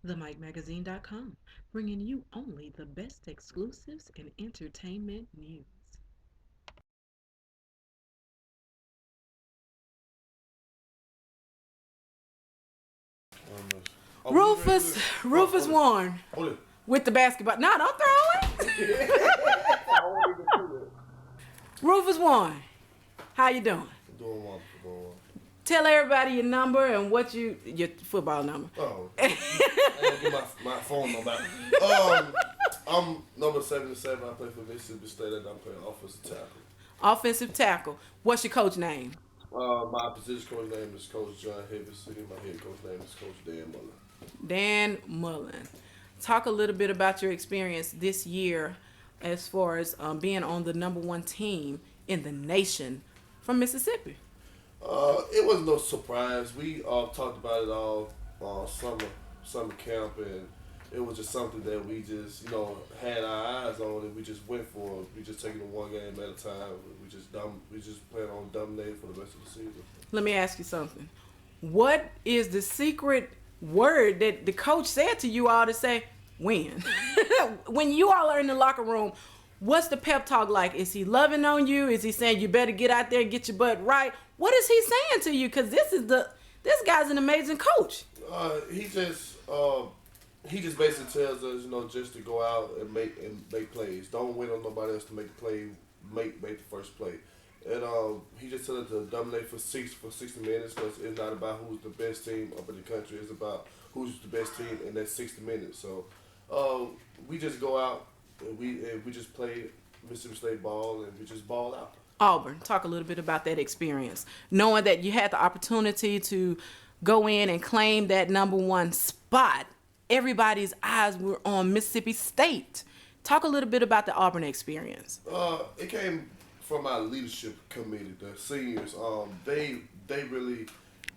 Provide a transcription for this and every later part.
TheMikeMagazine.com, bringing you only the best exclusives and entertainment news. Oh, we ready to do Rufus, this? Rufus Hold it. Warren Hold it. with the basketball. No, don't throw it. Rufus Warren, how you doing? Doing wonderful, doing wonderful. Tell everybody your number and your football number. Oh, I gotta get my phone number back. I'm number 77. I play for Mississippi State and I'm playing offensive tackle. Offensive tackle. What's your coach name? My position coach name is Coach John Hevesy. My head coach name is Coach Dan Muller. Dan Mullen. Talk a little bit about your experience this year as far as being on the number one team in the nation from Mississippi. It wasn't no surprise. We talked about it all summer camp, and it was just something that we just had our eyes on, and we just went for it. We just taking it one game at a time. We just plan on dominating for the rest of the season. Let me ask you something. What is the secret word that the coach said to you all to say, win? When you all are in the locker room, what's the pep talk like? Is he loving on you? Is he saying you better get out there and get your butt right? What is he saying to you? Because this guy's an amazing coach. He just basically tells us, just to go out and make plays. Don't wait on nobody else to make the play. Make the first play. And he just told us to dominate for 60 minutes, because it's not about who's the best team up in the country. It's about who's the best team in that 60 minutes. So we just go out and we just play Mississippi State ball, and we just ball out. Auburn, talk a little bit about that experience. Knowing that you had the opportunity to go in and claim that number one spot, everybody's eyes were on Mississippi State. Talk a little bit about the Auburn experience. It came from our leadership committee, the seniors. They really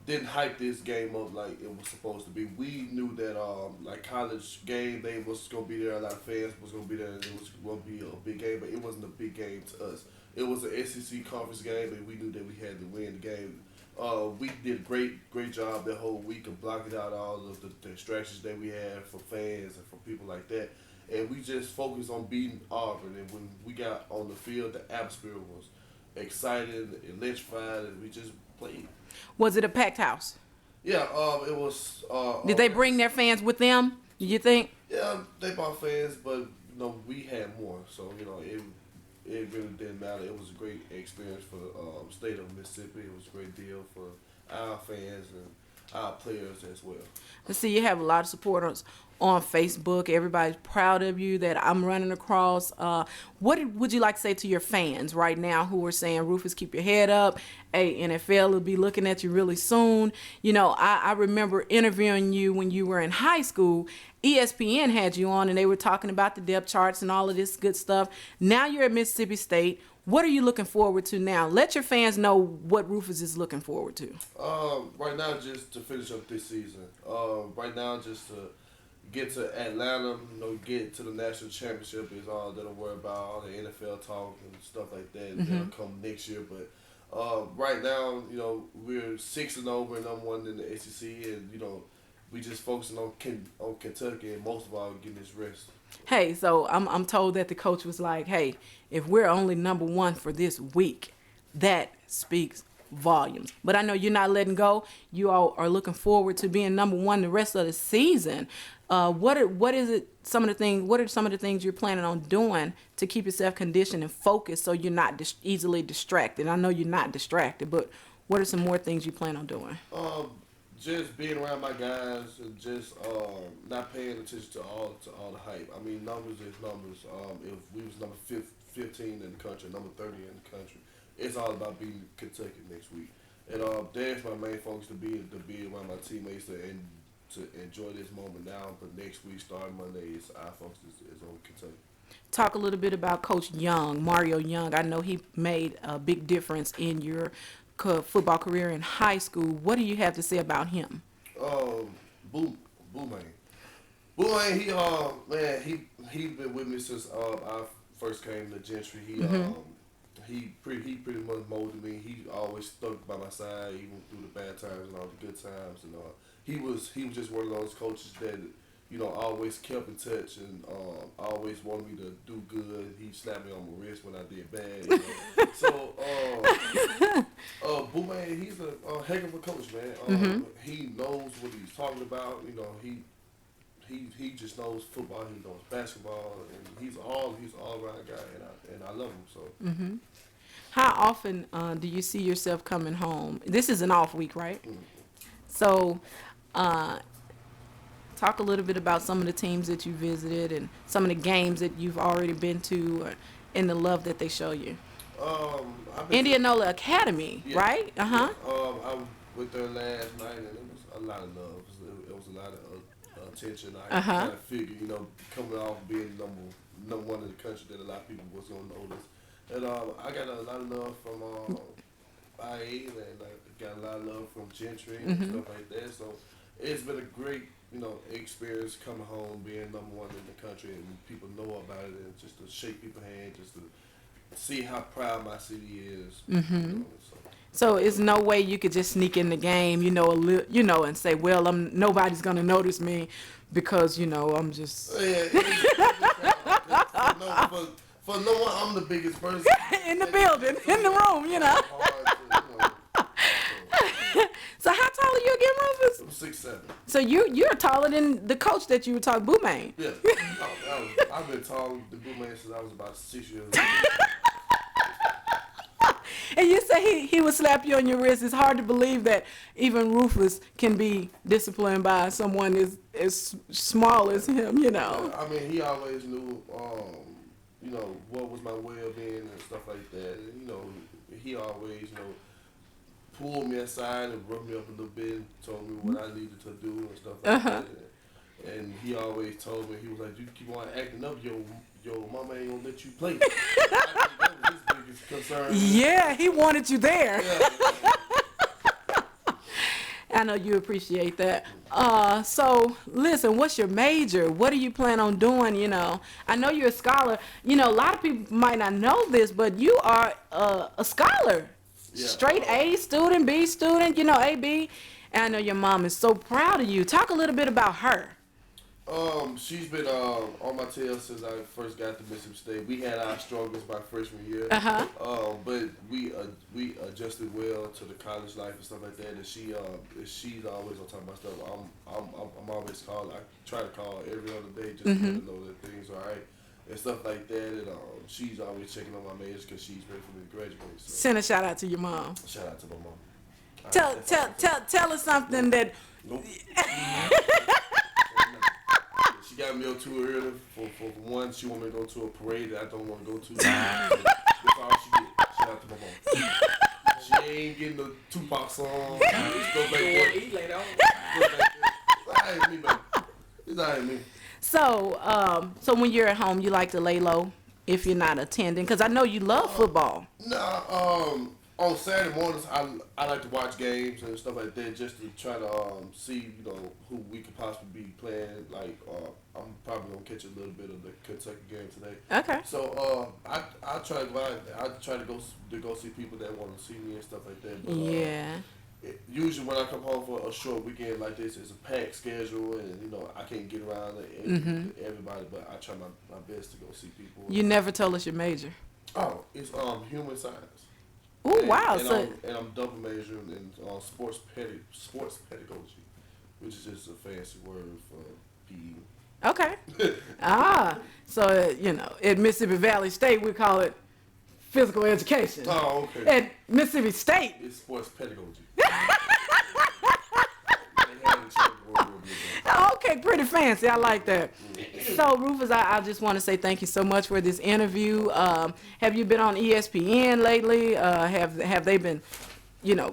didn't hype this game up like it was supposed to be. We knew that like college game day was gonna be there. A lot of fans was gonna be there. And it was gonna be a big game, but it wasn't a big game to us. It was an SEC conference game, and we knew that we had to win the game. We did a great job that whole week of blocking out all of the distractions that we had for fans and for people like that. And we just focused on beating Auburn. And when we got on the field, the atmosphere was excited, electrified, and we just played. Was it a packed house? Yeah, it was. Did they bring their fans with them? Do you think? Yeah, they bought fans, but we had more, so it really didn't matter. It was a great experience for the state of Mississippi. It was a great deal for our fans and our players as well. Let's see, you have a lot of supporters on Facebook. Everybody's proud of you that I'm running across. What would you like to say to your fans right now who are saying, Rufus, keep your head up. Hey, NFL will be looking at you really soon. I remember interviewing you when you were in high school. ESPN had you on and they were talking about the depth charts and all of this good stuff. Now you're at Mississippi State. What are you looking forward to now? Let your fans know what Rufus is looking forward to. Right now, just to finish up this season. Right now, just to get to Atlanta, get to the national championship is all that I'm worried about. All the NFL talk and stuff like that that'll come next year. But right now, we're 6-0, we're number one in the SEC, and we just focusing on Kentucky, and most of all getting this rest. Hey, so I'm told that the coach was like, hey, if we're only number one for this week, that speaks volumes. But I know you're not letting go. You all are looking forward to being number one the rest of the season. What are some of the things you're planning on doing to keep yourself conditioned and focused so you're not easily distracted? I know you're not distracted, but what are some more things you plan on doing? Just being around my guys and just not paying attention to all the hype. I mean, numbers is numbers. If we was number 15 in the country, number 30 in the country, it's all about beating Kentucky next week. And there's my main focus to be around my teammates and to enjoy this moment now. But next week, starting Monday, our focus is on Kentucky. Talk a little bit about Coach Young, Mario Young. I know he made a big difference in your football career in high school. What do you have to say about him? Boo man. Boo man, he been with me since I first came to Gentry. He pretty much molded me. He always stuck by my side, even through the bad times and all the good times. And he was just one of those coaches that always kept in touch and always wanted me to do good. He slapped me on my wrist when I did bad. So, Boo Man, he's a heck of a coach, man. He knows what he's talking about. He just knows football. He knows basketball, and he's all around guy, and I love him. So. How often do you see yourself coming home? This is an off week, right? So, talk a little bit about some of the teams that you visited and some of the games that you've already been to, and the love that they show you. I've been Indianola Academy, yeah, right? yeah. I went there last night, and it was a lot of love. It was a lot of attention. I kind of figured, coming off being number one in the country, that a lot of people was gonna notice. And I got a lot of love from IA, and I got a lot of love from Gentry and stuff like that. So it's been a great, experience coming home, being number one in the country, and people know about it, and just to shake people's hand, just to see how proud my city is. So it's no way you could just sneak in the game, and say, well, nobody's gonna notice me because I'm just for no one, I'm the biggest person in the building, in the room, So how tall are you again, Rufus? I'm 6'7". So you're taller than the coach that you were talking, Boo Man. Yeah, I've been tall the Boo Man since I was about 6 years old. And you say he would slap you on your wrist. It's hard to believe that even Rufus can be disciplined by someone as small as him, I mean, he always knew, what was my well-being and stuff like that. And, he always, pulled me aside and rubbed me up a little bit and told me what I needed to do and stuff like that. And he always told me, he was like, you keep on acting up, your mama ain't gonna let you play. I think that was his biggest concern. Yeah, he wanted you there. Yeah. I know you appreciate that. So listen, what's your major? What do you plan on doing? I know you're a scholar. A lot of people might not know this, but you are a scholar. Yeah. Straight A student, B student, AB. And I know your mom is so proud of you. Talk a little bit about her. She's been on my tail since I first got to Mississippi State. We had our struggles my freshman year, but we adjusted well to the college life and stuff like that. And she's always on top of my stuff. I'm always calling. I try to call every other day just to let her know that things are alright and stuff like that. And she's always checking on my majors because she's ready for me to graduate. So. Send a shout out to your mom. Shout out to my mom. Tell her something that. Nope. She got me up too early for one. She want me to go to a parade that I don't want to go to. That's all she get. Shout out to my mom. She ain't getting the Tupac song. Stuff like that. That ain't me, man. It's not me. So when you're at home, you like to lay low if you're not attending, because I know you love football. Nah. On Saturday mornings, I like to watch games and stuff like that just to try to see who we could possibly be playing. Like I'm probably gonna catch a little bit of the Kentucky game today. Okay. So I try to go out. I try to go see people that want to see me and stuff like that. But, Yeah. Usually when I come home for a short weekend like this, it's a packed schedule and I can't get around everybody. But I try my best to go see people. You never told us your major. Oh, it's human science. Oh wow! And I'm double majoring in sports pedagogy, which is just a fancy word for PE. Okay. So at Mississippi Valley State we call it physical education. Oh, okay. At Mississippi State, it's sports pedagogy. Okay, pretty fancy. I like that. So, Rufus, I just want to say thank you so much for this interview. Have you been on ESPN lately? Have they been,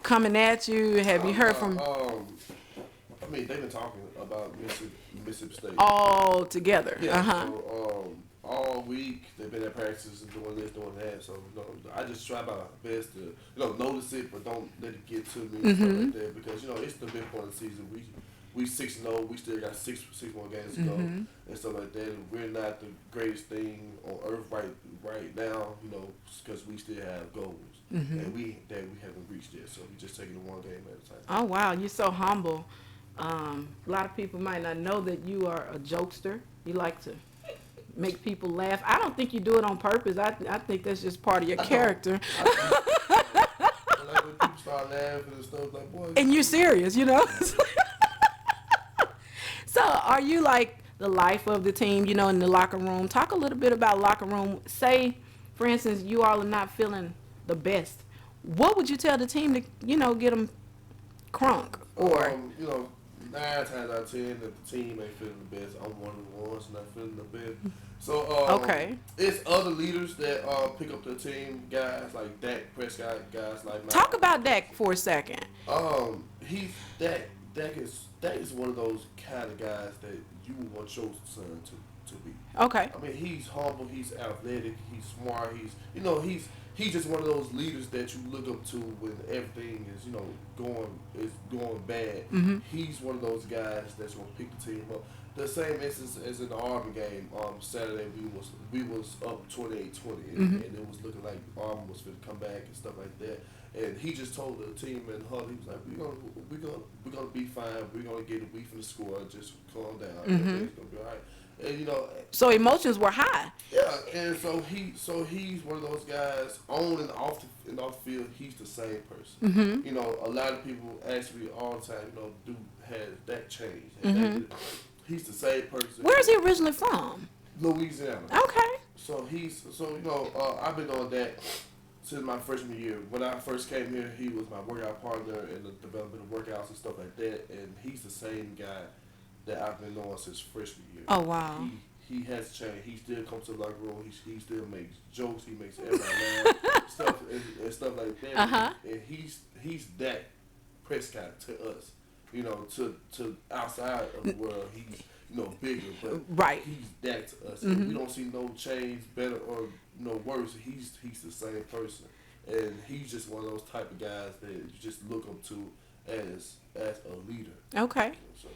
coming at you? Have you heard from? I mean, they've been talking about Mississippi State. All together. Yeah. So, all week they've been at practices and doing this, doing that. So, I just try my best to, notice it, but don't let it get to me and stuff like that because it's the big point of the season. We 6-0. We still got six more games to go and stuff like that. And we're not the greatest thing on earth right now, because we still have goals and we haven't reached yet. So we just taking it one game at a time. Oh wow, you're so humble. A lot of people might not know that you are a jokester. You like to make people laugh. I don't think you do it on purpose. I think that's just part of your I don't. character. Like when people start laughing and stuff, like boy. And you're serious, you know? So are you like the life of the team, you know, in the locker room? Talk a little bit about locker room. Say, for instance, you all are not feeling the best. What would you tell the team to, you know, get them crunk? Or, You know, 9 times out of 10, if the team ain't feeling the best, I'm one of the ones not feeling the best. So okay. it's other leaders that pick up the team, guys like Dak Prescott, guys like Talk about Dak for a second. he's Dak is one of those kind of guys that you would want your son to be. Okay. I mean, he's humble, he's athletic, he's smart, he's just one of those leaders that you look up to when everything is going bad. Mm-hmm. He's one of those guys that's gonna pick the team up. The same instance as in the Auburn game, Saturday we was up 28-20 Mm-hmm. and it was looking like Auburn was going to come back and stuff like that. And he just told the team in huddle, he was like, we're gonna be fine. We're gonna get a week from the score. Just calm down. Mm-hmm. Everything's gonna be all right. And So emotions were high. yeah. And so he's one of those guys on and off the field. He's the same person. Mm-hmm. A lot of people ask me all the time, has that changed? Mm-hmm. He's the same person. Where is he originally from? Louisiana. Okay. So I've been on that since my freshman year. When I first came here, he was my workout partner in the development of workouts and stuff like that. And he's the same guy that I've been on since freshman year. Oh, wow. He has changed. He still comes to the locker room. He still makes jokes. He makes everybody laugh, stuff and stuff like that. Uh-huh. And he's that Prescott to us. To outside of the world, he's bigger, but Right. he's that to us. Mm-hmm. And we don't see no change, better or worse. He's the same person, and he's just one of those type of guys that you just look up to as a leader. Okay. So,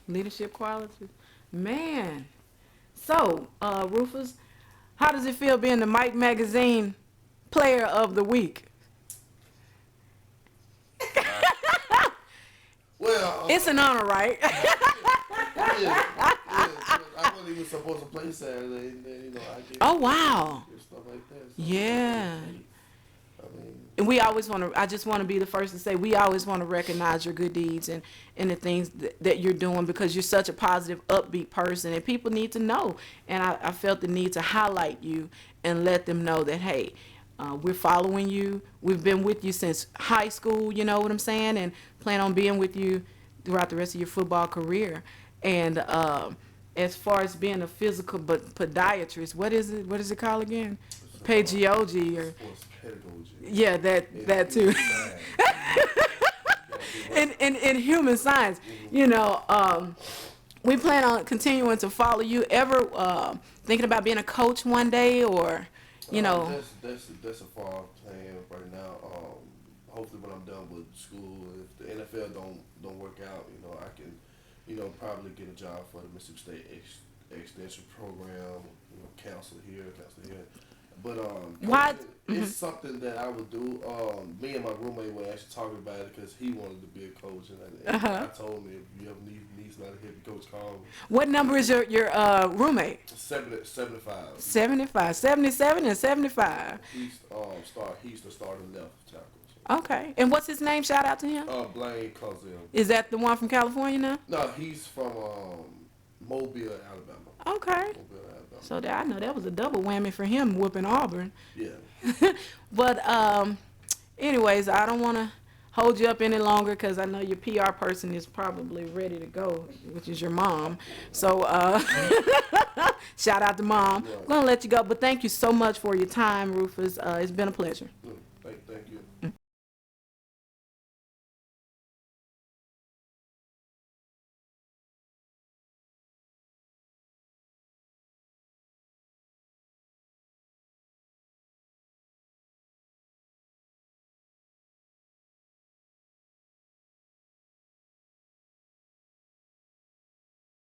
Leadership qualities. Man. So, Rufus, how does it feel being the Mike Magazine Player of the Week? well, It's an honor, right? yeah, I wasn't even supposed to play Saturday, and then I get Oh, wow. and stuff like that. So, Yeah. I mean, And we always want to, I just want to be the first to say, we always want to recognize your good deeds and the things that you're doing, because you're such a positive, upbeat person, and people need to know. And I felt the need to highlight you and let them know that, hey, we're following you. We've been with you since high school, you know what I'm saying? And plan on being with you throughout the rest of your football career. And as far as being a physical podiatrist, what is it called again? Pedagogy or sports pedagogy. yeah, that too. in human science, we plan on continuing to follow you. Ever thinking about being a coach one day, or That's a far plan right now. Hopefully, when I'm done with school, if the NFL don't work out, I can, probably get a job for the Mississippi State Extension Program. Counselor here. But What? it's something that I would do. Me and my roommate were actually talking about it because he wanted to be a coach, and I told him, if you ever need somebody to help you coach, call me. What number is your roommate? 75. 75, 77, and 75. He's the starting left tackle. Okay. And what's his name? Shout out to him. Blaine Cozell. Is that the one from California now? No, he's from Mobile, Alabama. Okay. Mobile, Alabama. So I know that was a double whammy for him whooping Auburn. Yeah. But anyways, I don't want to hold you up any longer because I know your PR person is probably ready to go, which is your mom. So shout out to Mom. Yeah. I'm going to let you go, but thank you so much for your time, Rufus. It's been a pleasure. Thank you.